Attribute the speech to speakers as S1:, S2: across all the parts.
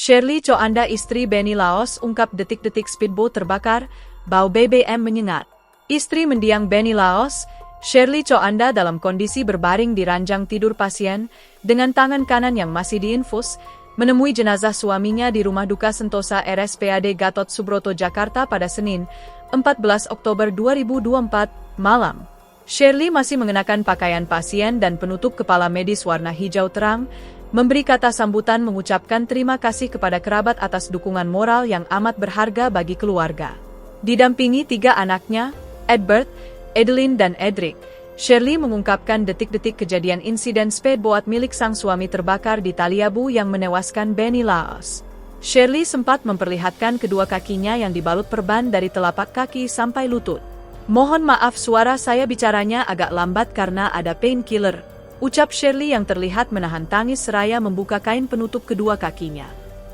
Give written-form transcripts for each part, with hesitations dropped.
S1: Shirley Coanda, istri Benny Laos, ungkap detik-detik speedboat terbakar, bau BBM menyengat. Istri mendiang Benny Laos, Shirley Coanda, dalam kondisi berbaring di ranjang tidur pasien, dengan tangan kanan yang masih diinfus, menemui jenazah suaminya di Rumah Duka Sentosa RSPAD Gatot Subroto, Jakarta pada Senin, 14 Oktober 2024, malam. Shirley masih mengenakan pakaian pasien dan penutup kepala medis warna hijau terang, memberi kata sambutan mengucapkan terima kasih kepada kerabat atas dukungan moral yang amat berharga bagi keluarga. Didampingi 3 anaknya, Edbert, Edeline dan Edric, Shirley mengungkapkan detik-detik kejadian insiden speedboat milik sang suami terbakar di Taliabu yang menewaskan Benny Laos. Shirley sempat memperlihatkan kedua kakinya yang dibalut perban dari telapak kaki sampai lutut. "Mohon maaf, suara saya bicaranya agak lambat karena ada painkiller," ucap Shirley yang terlihat menahan tangis seraya membuka kain penutup kedua kakinya.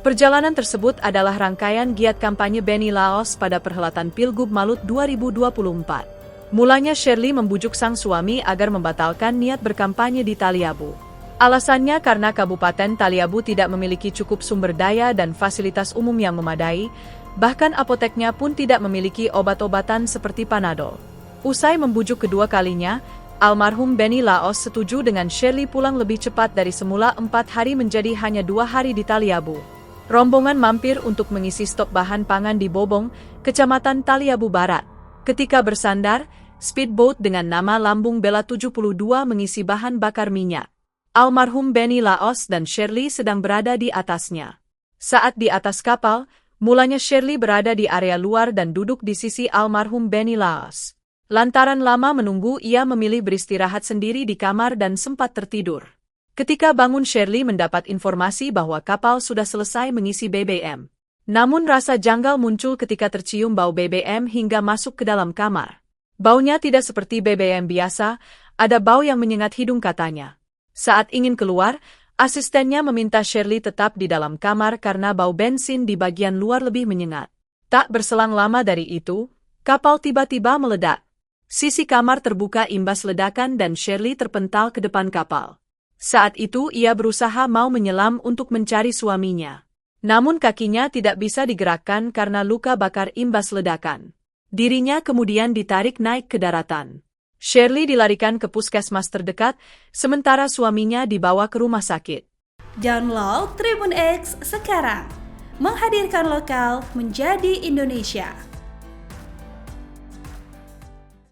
S1: Perjalanan tersebut adalah rangkaian giat kampanye Benny Laos pada perhelatan Pilgub Malut 2024. Mulanya Shirley membujuk sang suami agar membatalkan niat berkampanye di Taliabu. Alasannya karena Kabupaten Taliabu tidak memiliki cukup sumber daya dan fasilitas umum yang memadai, bahkan apoteknya pun tidak memiliki obat-obatan seperti Panadol. Usai membujuk kedua kalinya, almarhum Benny Laos setuju dengan Shirley pulang lebih cepat dari semula 4 hari menjadi hanya 2 hari di Taliabu. Rombongan mampir untuk mengisi stok bahan pangan di Bobong, Kecamatan Taliabu Barat. Ketika bersandar, speedboat dengan nama Lambung Bela 72 mengisi bahan bakar minyak. Almarhum Benny Laos dan Shirley sedang berada di atasnya. Saat di atas kapal, mulanya Shirley berada di area luar dan duduk di sisi almarhum Benny Laos. Lantaran lama menunggu, ia memilih beristirahat sendiri di kamar dan sempat tertidur. Ketika bangun, Shirley mendapat informasi bahwa kapal sudah selesai mengisi BBM. Namun rasa janggal muncul ketika tercium bau BBM hingga masuk ke dalam kamar. Baunya tidak seperti BBM biasa, ada bau yang menyengat hidung, katanya. Saat ingin keluar, asistennya meminta Shirley tetap di dalam kamar karena bau bensin di bagian luar lebih menyengat. Tak berselang lama dari itu, kapal tiba-tiba meledak. Sisi kamar terbuka imbas ledakan dan Shirley terpental ke depan kapal. Saat itu ia berusaha mau menyelam untuk mencari suaminya. Namun kakinya tidak bisa digerakkan karena luka bakar imbas ledakan. Dirinya kemudian ditarik naik ke daratan. Shirley dilarikan ke puskesmas terdekat, sementara suaminya dibawa ke rumah sakit.
S2: Download Tribun X sekarang, menghadirkan lokal menjadi Indonesia.